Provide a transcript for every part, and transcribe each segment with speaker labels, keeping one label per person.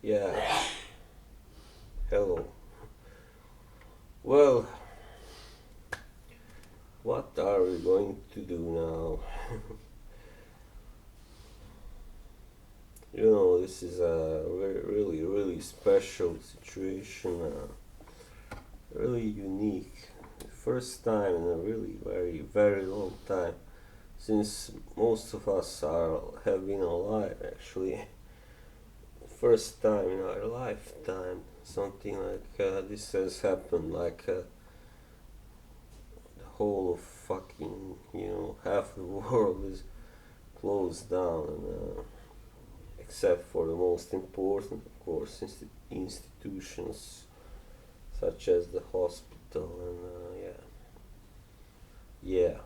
Speaker 1: Yeah, hello. Well, what are we going to do now? This is a really special situation, really unique. First time in a really very long time since most of us have been alive actually. First time in our lifetime something like this has happened, like the whole of fucking, half the world is closed down, and except for the most important, of course, institutions such as the hospital and yeah,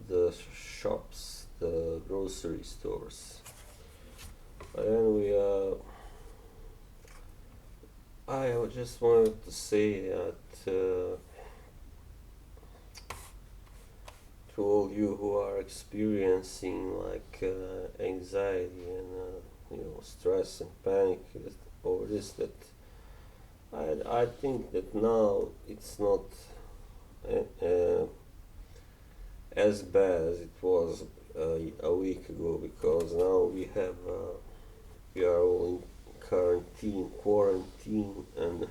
Speaker 1: the shops, the grocery stores. But then I just wanted to say that to all you who are experiencing like anxiety and stress and panic over this, that I think that now it's not uh, uh, as bad as it was a week ago, because now we are all in quarantine, and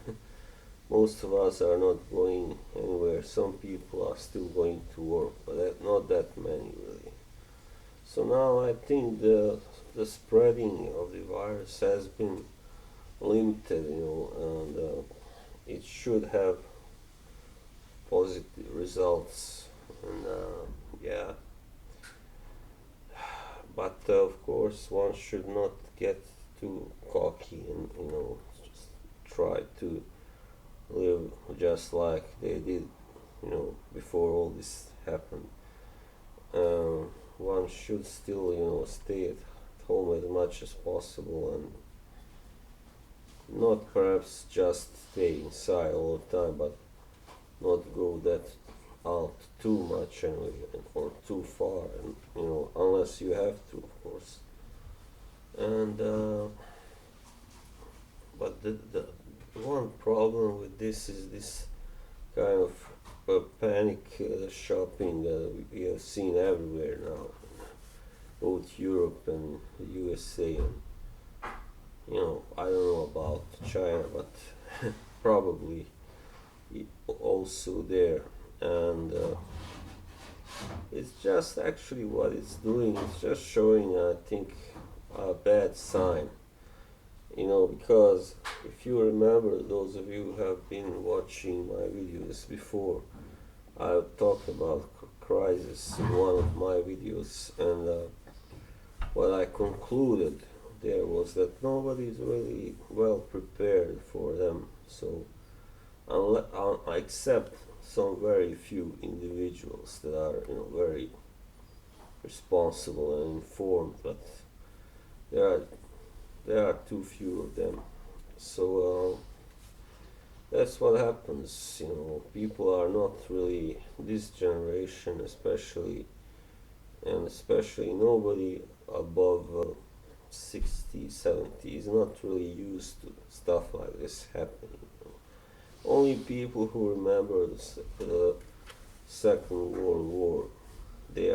Speaker 1: most of us are not going anywhere. Some people are still going to work, but not that many really. So now I think the spreading of the virus has been limited, and it should have positive results. And yeah, but of course one should not get too cocky and just try to live just like they did, before all this happened. One should still, stay at home as much as possible, and not perhaps just stay inside all the time, but not go that out too much anyway, or too far, and unless you have to, of course. And but the one problem with this is this kind of panic shopping that we have seen everywhere now, both Europe and the USA, and I don't know about China, but probably also there. And it's just actually what it's doing. It's just showing, I think, a bad sign. Because if you remember, those of you who have been watching my videos before, I've talked about crisis in one of my videos, and what I concluded there was that nobody is really well prepared for them. So, except some very few individuals that are, very responsible and informed, but there are there are too few of them. So that's what happens. People are not really, this generation especially, and especially nobody above 60, 70 is not really used to stuff like this happening. Only people who remember the Second World War, they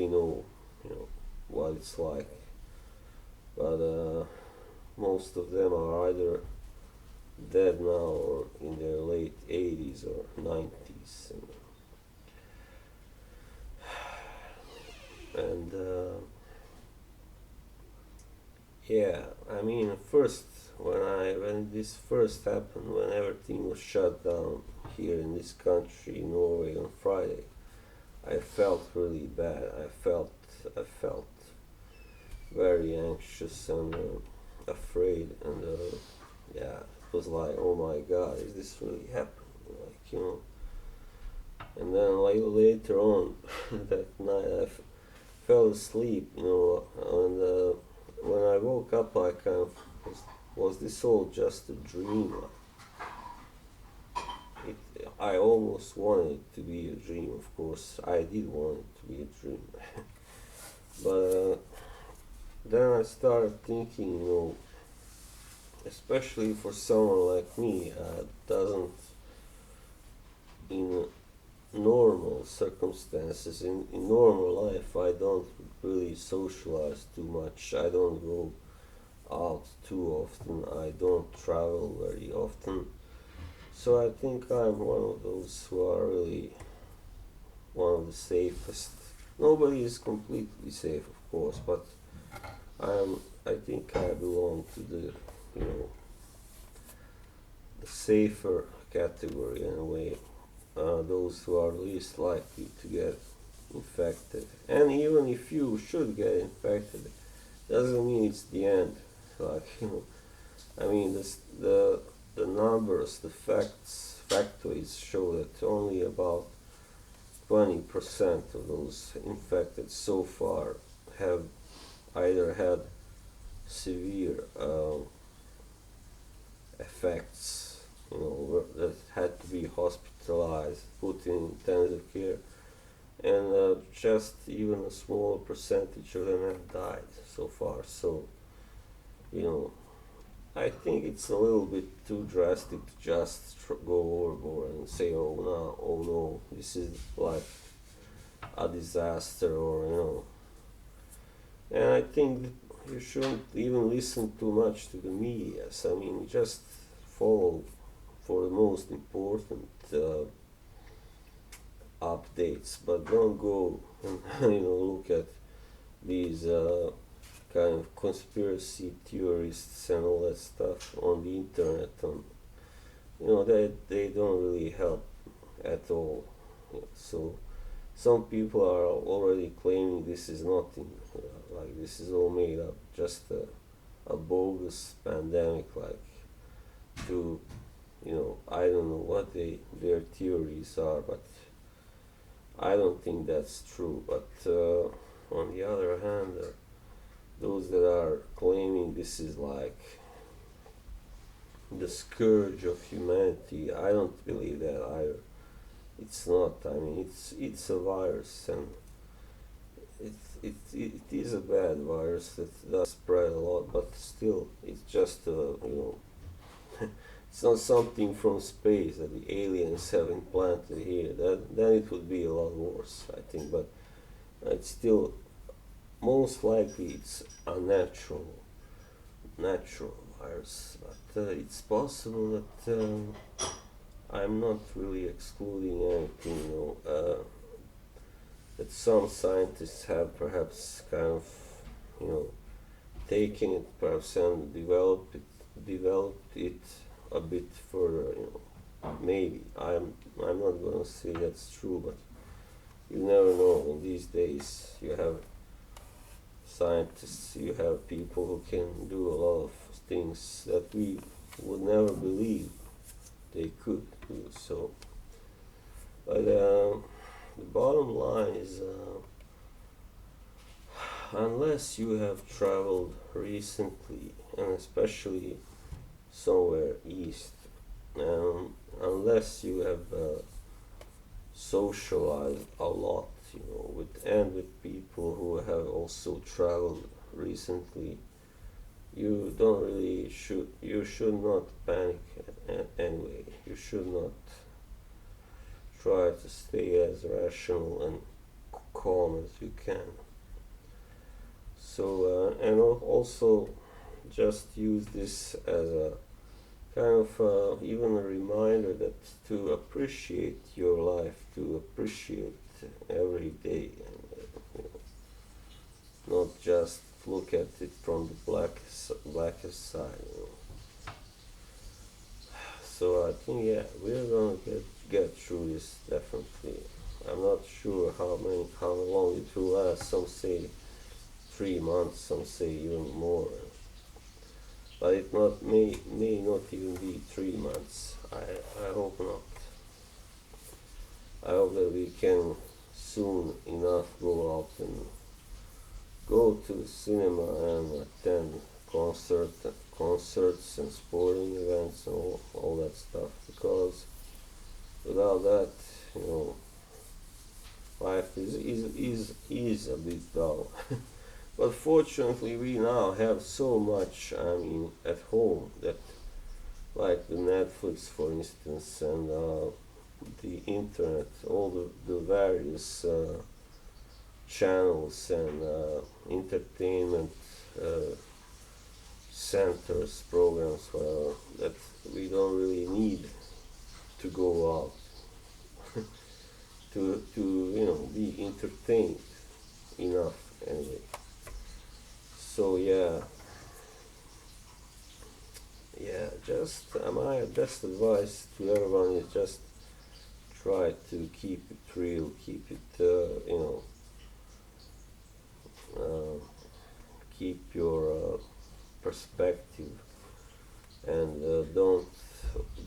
Speaker 1: know, what it's like. But most of them are either dead now or in their late 80s or 90s, and yeah, I mean, first, when this first happened, when everything was shut down here in this country, Norway, on Friday, I felt really bad. I felt very anxious and afraid, and yeah, it was like, oh my God, is this really happening? Like, and then like later on that night, fell asleep, and when I woke up, I kind of was this all just a dream? I almost wanted it to be a dream. Of course, I did want it to be a dream, but then I started thinking, especially for someone like me, doesn't in normal circumstances, in normal life, I don't really socialize too much. I don't go out too often. I don't travel very often. So I think I'm one of those who are really one of the safest. Nobody is completely safe, of course, but I think I belong to the safer category in a way. Those who are least likely to get infected. And even if you should get infected, doesn't mean it's the end. Like I mean, the numbers, the factoids show that only about 20% of those infected so far have either had severe effects, that had to be hospitalized, put in intensive care, and just even a small percentage of them have died so far. So, you know, I think it's a little bit too drastic to just go overboard and say, oh no, this is like a disaster, or and I think you shouldn't even listen too much to the media. I mean, just follow for the most important updates, but don't go and look at these kind of conspiracy theorists and all that stuff on the internet. They don't really help at all. So some people are already claiming this is nothing, like this is all made up, just a bogus pandemic, like to I don't know what their theories are, but I don't think that's true. But on the other hand, those that are claiming this is like the scourge of humanity, I don't believe that either. It's not. I mean, it's a virus, and it is a bad virus that does spread a lot, but still, it's just it's not something from space that the aliens have implanted here. Then it would be a lot worse, I think. But it's still most likely it's a natural virus. But it's possible that I'm not really excluding anything. That some scientists have perhaps kind of taken it perhaps and developed it a bit further. Maybe I'm not gonna say that's true, but you never know. In these days, you have scientists, you have people who can do a lot of things that we would never believe they could do. So, but the bottom line is, unless you have traveled recently, and especially somewhere east, unless you have socialized a lot, with people who have also traveled recently, you should not panic anyway. You should not try to stay as rational and calm as you can. So, and also just use this as a kind of even a reminder that to appreciate your life, to appreciate every day, and not just look at it from the blackest side. So I think, yeah, we're gonna get through this definitely. I'm not sure how long it will last. Some say 3 months, some say even more. But it may not even be 3 months. I hope not. I hope that we can soon enough go out and go to the cinema and attend concerts and sporting events and all that stuff, because without that, life is a bit dull. But fortunately, we now have so much, I mean, at home that, like the Netflix, for instance, and the internet, all the various channels and entertainment uh, centers, programs, that we don't really need to go out to be entertained enough anyway. So just my best advice to everyone is just try to keep it real, keep it uh, keep your perspective, and don't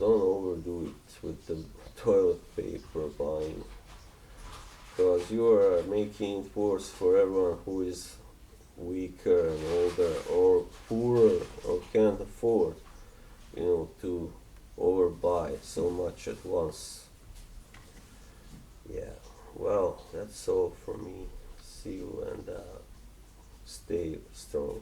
Speaker 1: overdo it with the toilet paper buying, because you are making it worse for everyone who is weaker and older or poorer or can't afford to overbuy so much at once. Yeah, well, that's all for me. See you, and stay strong.